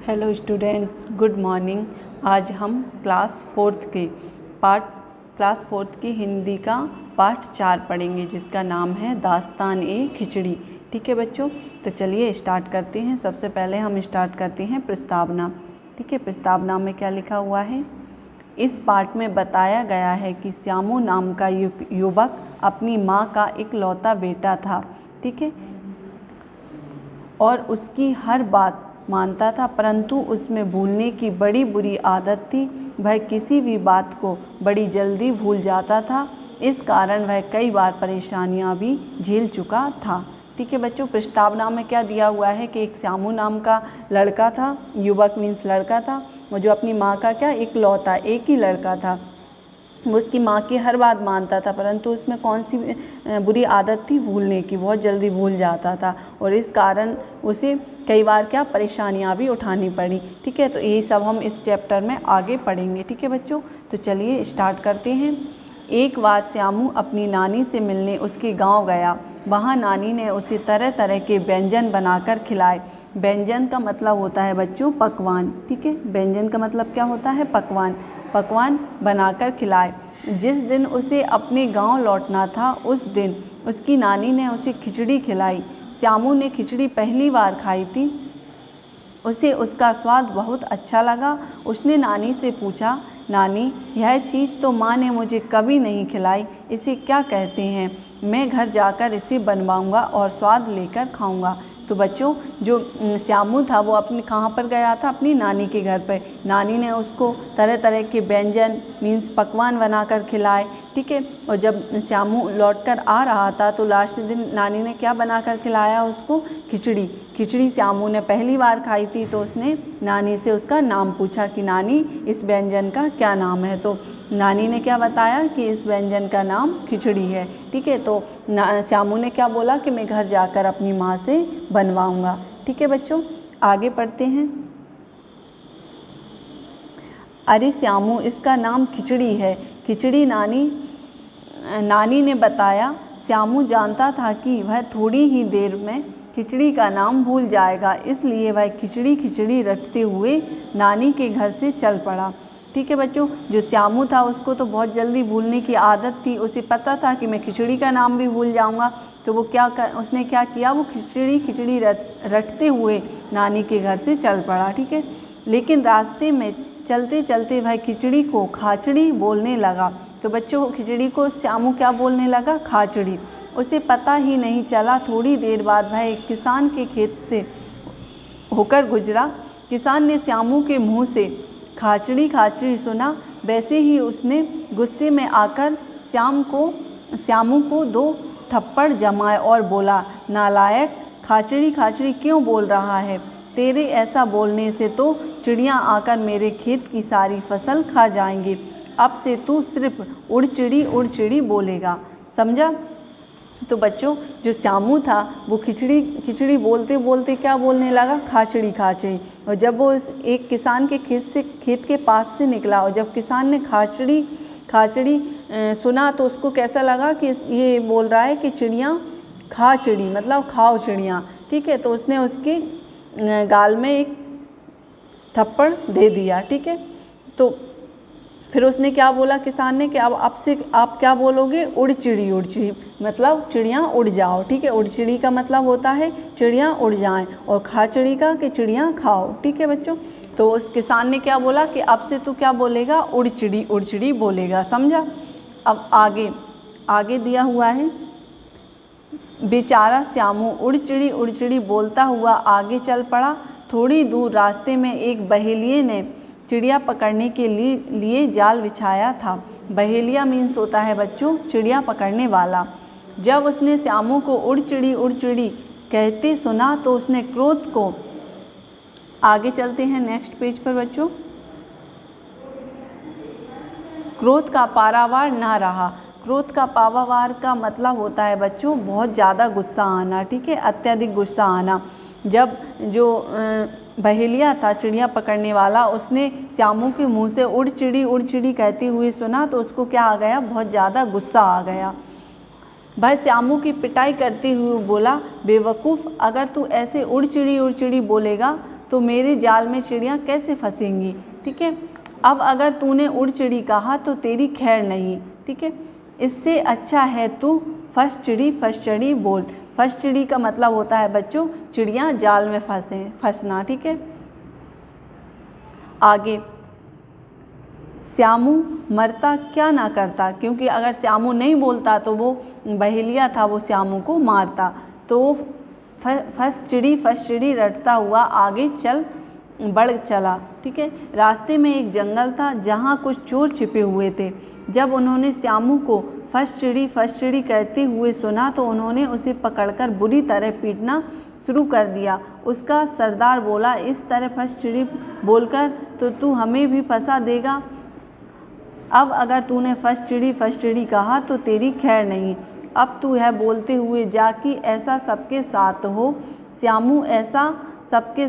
Hello students, good morning. आज हम class fourth की हिंदी का पार्ट 4 पढ़ेंगे, जिसका नाम है दास्तान ए खिचड़ी। ठीक है बच्चों, तो चलिए स्टार्ट करते हैं। सबसे पहले हम स्टार्ट करते हैं प्रस्तावना। ठीक है, प्रस्तावना में क्या लिखा हुआ है? इस पार्ट में बताया गया है कि श्यामू नाम का युवक अपनी माँ का इकलौता बेटा था। ठीक है, और उसकी हर बात मानता था, परंतु उसमें भूलने की बड़ी बुरी आदत थी। वह किसी भी बात को बड़ी जल्दी भूल जाता था। इस कारण वह कई बार परेशानियां भी झेल चुका था। ठीक है बच्चों, प्रस्तावना में क्या दिया हुआ है कि एक श्यामू नाम का लड़का था, युवक मीन्स लड़का था, और जो अपनी माँ का क्या इकलौता एक ही लड़का था। वो उसकी माँ की हर बात मानता था, परंतु उसमें कौन सी बुरी आदत थी? भूलने की, बहुत जल्दी भूल जाता था, और इस कारण उसे कई बार क्या परेशानियाँ भी उठानी पड़ी। ठीक है, तो यही सब हम इस चैप्टर में आगे पढ़ेंगे। ठीक है बच्चों, तो चलिए स्टार्ट करते हैं। एक बार श्यामू अपनी नानी से मिलने उसके गांव गया। वहां नानी ने उसे तरह तरह के व्यंजन बनाकर खिलाए। व्यंजन का मतलब होता है बच्चों पकवान। ठीक है, व्यंजन का मतलब क्या होता है? पकवान। पकवान बनाकर खिलाए। जिस दिन उसे अपने गांव लौटना था, उस दिन उसकी नानी ने उसे खिचड़ी खिलाई। श्यामू ने खिचड़ी पहली बार खाई थी। उसे उसका स्वाद बहुत अच्छा लगा। उसने नानी से पूछा, नानी, यह चीज़ तो माँ ने मुझे कभी नहीं खिलाई, इसे क्या कहते हैं? मैं घर जाकर इसे बनवाऊंगा और स्वाद लेकर खाऊंगा। तो बच्चों, जो श्यामू था वो अपने कहाँ पर गया था? अपनी नानी के घर पर। नानी ने उसको तरह तरह के व्यंजन मीन्स पकवान बनाकर खिलाए। ठीक है, और जब श्यामू लौटकर आ रहा था तो लास्ट दिन नानी ने क्या बनाकर खिलाया उसको? खिचड़ी। खिचड़ी श्यामू ने पहली बार खाई थी, तो उसने नानी से उसका नाम पूछा कि नानी, इस व्यंजन का क्या नाम है? तो नानी ने क्या बताया कि इस व्यंजन का नाम खिचड़ी है। ठीक है, तो श्यामू ने क्या बोला कि मैं घर जाकर अपनी माँ से बनवाऊंगा। ठीक है बच्चों, आगे पढ़ते हैं। अरे श्यामू, इसका नाम खिचड़ी है। खिचड़ी नानी ने बताया। श्यामू जानता था कि वह थोड़ी ही देर में खिचड़ी का नाम भूल जाएगा, इसलिए वह खिचड़ी खिचड़ी रटते हुए नानी के घर से चल पड़ा। ठीक है बच्चों, जो श्यामू था उसको तो बहुत जल्दी भूलने की आदत थी। उसे पता था कि मैं खिचड़ी का नाम भी भूल जाऊंगा, तो उसने क्या किया? वो खिचड़ी खिचड़ी रटते हुए नानी के घर से चल पड़ा। ठीक है, लेकिन रास्ते में चलते चलते वह खिचड़ी को खाचड़ी बोलने लगा। तो बच्चों, खिचड़ी को श्यामू क्या बोलने लगा? खाचड़ी। उसे पता ही नहीं चला, थोड़ी देर बाद वह एक किसान के खेत से होकर गुजरा। किसान ने श्यामू के मुंह से खाचड़ी खाचड़ी सुना। वैसे ही उसने गुस्से में आकर श्यामू को 2 थप्पड़ जमाए और बोला, नालायक, खाचड़ी खाचड़ी क्यों बोल रहा है? तेरे ऐसा बोलने से तो चिड़ियाँ आकर मेरे खेत की सारी फसल खा जाएंगी। अब से तू सिर्फ उड़चिड़ी बोलेगा, समझा? तो बच्चों, जो श्यामू था वो खिचड़ी खिचड़ी बोलते बोलते क्या बोलने लगा? खाचड़ी खाचड़ी। और जब वो एक किसान के खेत के पास से निकला, और जब किसान ने खाचड़ी खाचड़ी सुना, तो उसको कैसा लगा कि ये बोल रहा है कि चिड़ियाँ खाचड़ी मतलब खाओ चिड़ियाँ। ठीक है, तो उसने उसके गाल में एक थप्पड़ दे दिया। ठीक है, तो फिर उसने क्या बोला किसान ने कि अब आपसे आप क्या बोलोगे? उड़चिड़ी मतलब चिड़ियाँ उड़ जाओ। ठीक है, उड़चिड़ी का मतलब होता है चिड़ियाँ उड़ जाएं, और खाचड़ी का कि चिड़ियाँ खाओ। ठीक है बच्चों, तो उस किसान ने क्या बोला कि अब से तू क्या बोलेगा? उड़चिड़ी बोलेगा, समझा? अब आगे दिया हुआ है। बेचारा श्यामू उड़चिड़ी बोलता हुआ आगे चल पड़ा। थोड़ी दूर रास्ते में एक बहेलिये ने चिड़िया पकड़ने के लिए जाल बिछाया था। बहेलिया मीन्स होता है बच्चों चिड़िया पकड़ने वाला। जब उसने श्यामू को उड़चिड़ी कहते सुना, तो उसने क्रोध को, आगे चलते हैं नेक्स्ट पेज पर बच्चों, क्रोध का पारावार ना रहा। क्रोध का पारावार का मतलब होता है बच्चों बहुत ज़्यादा गुस्सा आना। ठीक है, अत्यधिक गुस्सा आना। जब जो बहेलिया था चिड़िया पकड़ने वाला, उसने श्यामू के मुंह से उड़चिड़ी कहते हुए सुना, तो उसको क्या आ गया? बहुत ज़्यादा गुस्सा आ गया। वह श्यामू की पिटाई करते हुए बोला, बेवकूफ़, अगर तू ऐसे उड़चिड़ी बोलेगा तो मेरे जाल में चिड़ियाँ कैसे फंसेंगी। ठीक है, अब अगर तूने उड़ चिड़ी कहा तो तेरी खैर नहीं। ठीक है, इससे अच्छा है तू फंस चिड़ी बोल। फंस चिड़ी का मतलब होता है बच्चों चिड़ियाँ जाल में फंसना। ठीक है, आगे श्यामू मरता क्या ना करता, क्योंकि अगर श्यामू नहीं बोलता तो वो बहेलिया था, वो श्यामू को मारता। तो वो फंस चिड़ी रटता हुआ आगे बढ़ चला। ठीक है, रास्ते में एक जंगल था जहाँ कुछ चोर छिपे हुए थे। जब उन्होंने श्यामू को फंस चिड़ी कहते हुए सुना तो उन्होंने उसे पकड़कर बुरी तरह पीटना शुरू कर दिया। उसका सरदार बोला, इस तरह फंस चिड़ी बोलकर तो तू हमें भी फंसा देगा। अब अगर तूने फंस चिड़ी कहा तो तेरी खैर नहीं। अब तू यह बोलते हुए जा कि ऐसा सबके साथ हो श्यामू, ऐसा सबके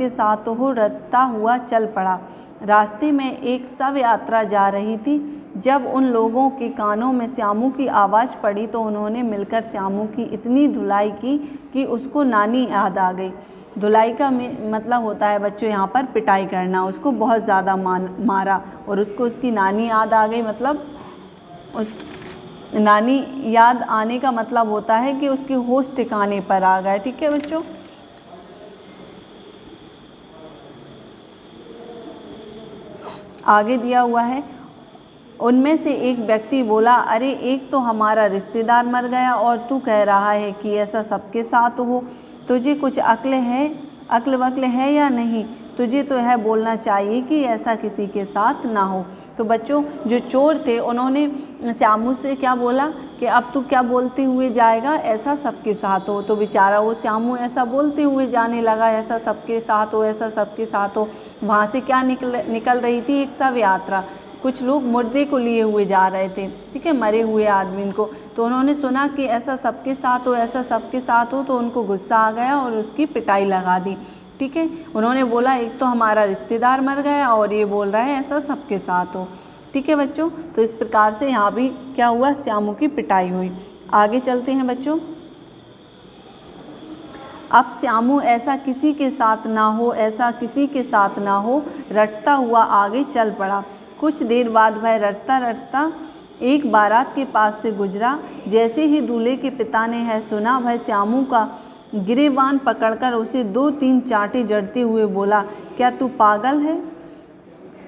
साथ हो, रटता हुआ चल पड़ा। रास्ते में एक शव यात्रा जा रही थी। जब उन लोगों के कानों में श्यामू की आवाज़ पड़ी तो उन्होंने मिलकर श्यामू की इतनी धुलाई की कि उसको नानी याद आ गई। धुलाई का मतलब होता है बच्चों यहाँ पर पिटाई करना। उसको बहुत ज़्यादा मारा और उसको उसकी नानी याद आ गई। मतलब उस नानी याद आने का मतलब होता है कि उसके होश ठिकाने पर आ गए। ठीक है बच्चों, आगे दिया हुआ है, उनमें से एक व्यक्ति बोला, अरे एक तो हमारा रिश्तेदार मर गया और तू कह रहा है कि ऐसा सबके साथ हो। तुझे कुछ अक्ल वक्ल है या नहीं? तुझे तो यह बोलना चाहिए कि ऐसा किसी के साथ ना हो। तो बच्चों जो चोर थे उन्होंने श्यामू से क्या बोला कि अब तू क्या बोलते हुए जाएगा, ऐसा सबके साथ हो। तो बेचारा वो श्यामू ऐसा बोलते हुए जाने लगा, ऐसा सबके साथ हो, ऐसा सबके साथ हो। वहाँ से क्या निकल रही थी, एक शव यात्रा। कुछ लोग मुर्दे को लिए हुए जा रहे थे। ठीक है, मरे हुए आदमी को। तो उन्होंने सुना कि ऐसा सबके साथ हो, ऐसा सबके साथ हो, तो उनको गुस्सा आ गया और उसकी पिटाई लगा दी। ठीक है, उन्होंने बोला एक तो हमारा रिश्तेदार मर गया और ये बोल रहा है ऐसा सबके साथ हो। ठीक है बच्चों, तो इस प्रकार से यहाँ भी क्या हुआ, श्यामू की पिटाई हुई। आगे चलते हैं बच्चों। अब श्यामू ऐसा किसी के साथ ना हो, ऐसा किसी के साथ ना हो, रटता हुआ आगे चल पड़ा। कुछ देर बाद वह रटता रटता एक बारात के पास से गुजरा। जैसे ही दूल्हे के पिता ने यह सुना, वह श्यामू का गिरेबान पकड़कर उसे 2-3 चांटे जड़ते हुए बोला, क्या तू पागल है?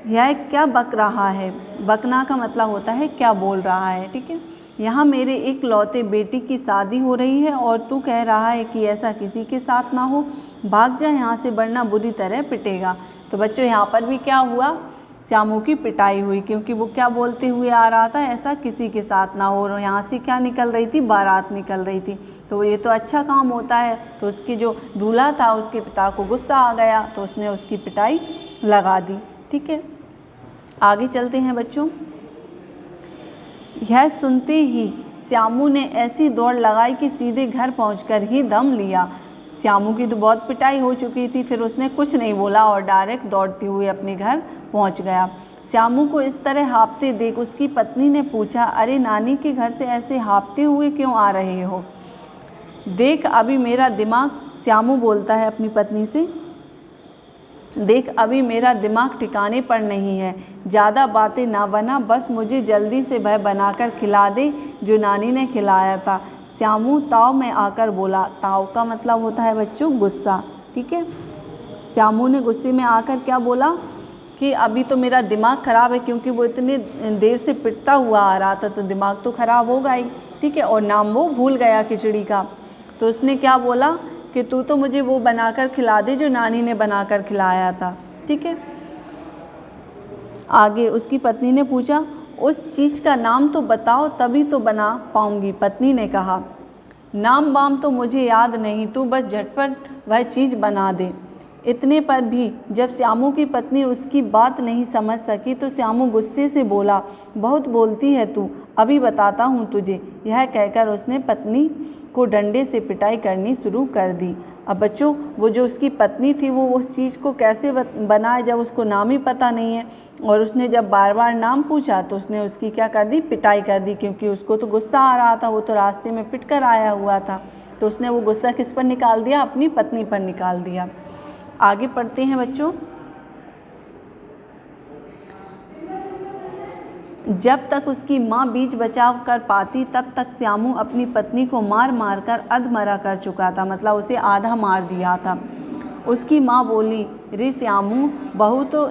यह क्या बक रहा है? बकना का मतलब होता है क्या बोल रहा है। ठीक है, यहाँ मेरे एक लौते बेटी की शादी हो रही है और तू कह रहा है कि ऐसा किसी के साथ ना हो। भाग जा यहाँ से, वरना बुरी तरह पिटेगा। तो बच्चों यहाँ पर भी क्या हुआ, श्यामू की पिटाई हुई, क्योंकि वो क्या बोलते हुए आ रहा था, ऐसा किसी के साथ ना हो। और यहाँ से क्या निकल रही थी, बारात निकल रही थी। तो ये तो अच्छा काम होता है। तो उसकी जो दूल्हा था उसके पिता को गुस्सा आ गया, तो उसने उसकी पिटाई लगा दी। ठीक है, आगे चलते हैं बच्चों। यह सुनते ही श्यामू ने ऐसी दौड़ लगाई कि सीधे घर पहुंचकर ही दम लिया। श्यामू की तो बहुत पिटाई हो चुकी थी, फिर उसने कुछ नहीं बोला और डायरेक्ट दौड़ते हुए अपने घर पहुंच गया। श्यामू को इस तरह हाँफते देख उसकी पत्नी ने पूछा, अरे नानी के घर से ऐसे हाँफते हुए क्यों आ रहे हो? देख अभी मेरा दिमाग, श्यामू बोलता है अपनी पत्नी से, देख अभी मेरा दिमाग ठिकाने पर नहीं है। ज़्यादा बातें ना बना, बस मुझे जल्दी से वह बनाकर खिला दे जो नानी ने खिलाया था। श्यामू ताव में आकर बोला। ताव का मतलब होता है बच्चों गुस्सा। ठीक है, श्यामू ने गुस्से में आकर क्या बोला कि अभी तो मेरा दिमाग ख़राब है, क्योंकि वो इतने देर से पिटता हुआ आ रहा था तो दिमाग तो ख़राब होगा ही। ठीक है, और नाम वो भूल गया खिचड़ी का। तो उसने क्या बोला कि तू तो मुझे वो बनाकर खिला दे जो नानी ने बनाकर खिलाया था। ठीक है, आगे उसकी पत्नी ने पूछा, उस चीज़ का नाम तो बताओ तभी तो बना पाऊंगी। पत्नी ने कहा, नाम वाम तो मुझे याद नहीं, तू बस झटपट वह चीज़ बना दे। इतने पर भी जब श्यामू की पत्नी उसकी बात नहीं समझ सकी तो श्यामू गुस्से से बोला, बहुत बोलती है तू, अभी बताता हूँ तुझे। यह कहकर उसने पत्नी को डंडे से पिटाई करनी शुरू कर दी। अब बच्चों वो जो उसकी पत्नी थी वो उस चीज़ को कैसे बनाए जब उसको नाम ही पता नहीं है, और उसने जब बार बार नाम पूछा तो उसने उसकी क्या कर दी, पिटाई कर दी, क्योंकि उसको तो गुस्सा आ रहा था, वो तो रास्ते में पिट कर आया हुआ था। तो उसने वो गुस्सा किस पर निकाल दिया, अपनी पत्नी पर निकाल दिया। आगे पढ़ते हैं बच्चों। जब तक उसकी माँ बीच बचाव कर पाती तब तक श्यामू अपनी पत्नी को मार मार कर अधमरा कर चुका था, मतलब उसे आधा मार दिया था। उसकी माँ बोली, रे श्यामू, बहू को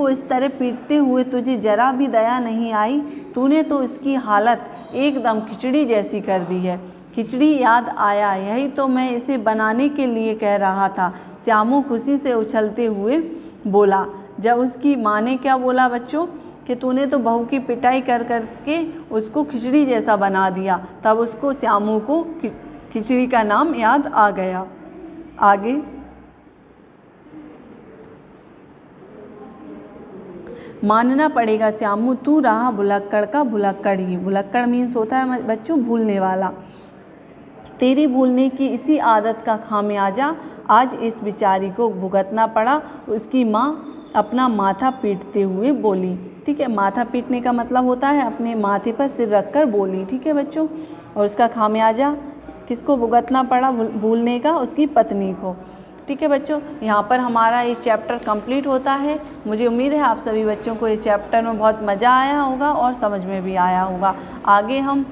इस तरह पीटते हुए तुझे जरा भी दया नहीं आई? तूने तो इसकी हालत एकदम खिचड़ी जैसी कर दी है। खिचड़ी याद आया, यही तो मैं इसे बनाने के लिए कह रहा था, श्यामू खुशी से उछलते हुए बोला। जब उसकी माँ ने क्या बोला बच्चों कि तूने तो बहू की पिटाई कर कर के उसको खिचड़ी जैसा बना दिया, तब उसको श्यामू को खिचड़ी का नाम याद आ गया। आगे, मानना पड़ेगा श्यामू, तू रहा भुलक्कड़ का भुलक्कड़ ही। भुलक्कड़ मीन्स होता है बच्चों भूलने वाला। तेरी भूलने की इसी आदत का खामियाजा आज इस बेचारी को भुगतना पड़ा। उसकी माँ अपना माथा पीटते हुए बोली। ठीक है, माथा पीटने का मतलब होता है अपने माथे पर सिर रखकर बोली। ठीक है बच्चों, और उसका खामियाजा किसको भुगतना पड़ा भूलने का? उसकी पत्नी को। ठीक है बच्चों, यहाँ पर हमारा ये चैप्टर कंप्लीट होता है। मुझे उम्मीद है आप सभी बच्चों को ये चैप्टर में बहुत मज़ा आया होगा और समझ में भी आया होगा। आगे हम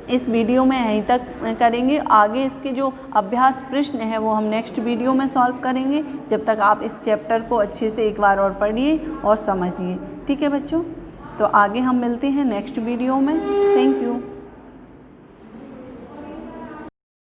इस वीडियो में यहीं तक करेंगे। आगे इसके जो अभ्यास प्रश्न है वो हम नेक्स्ट वीडियो में सॉल्व करेंगे। जब तक आप इस चैप्टर को अच्छे से एक बार और पढ़िए और समझिए। ठीक है बच्चों, तो आगे हम मिलते हैं नेक्स्ट वीडियो में। Thank you.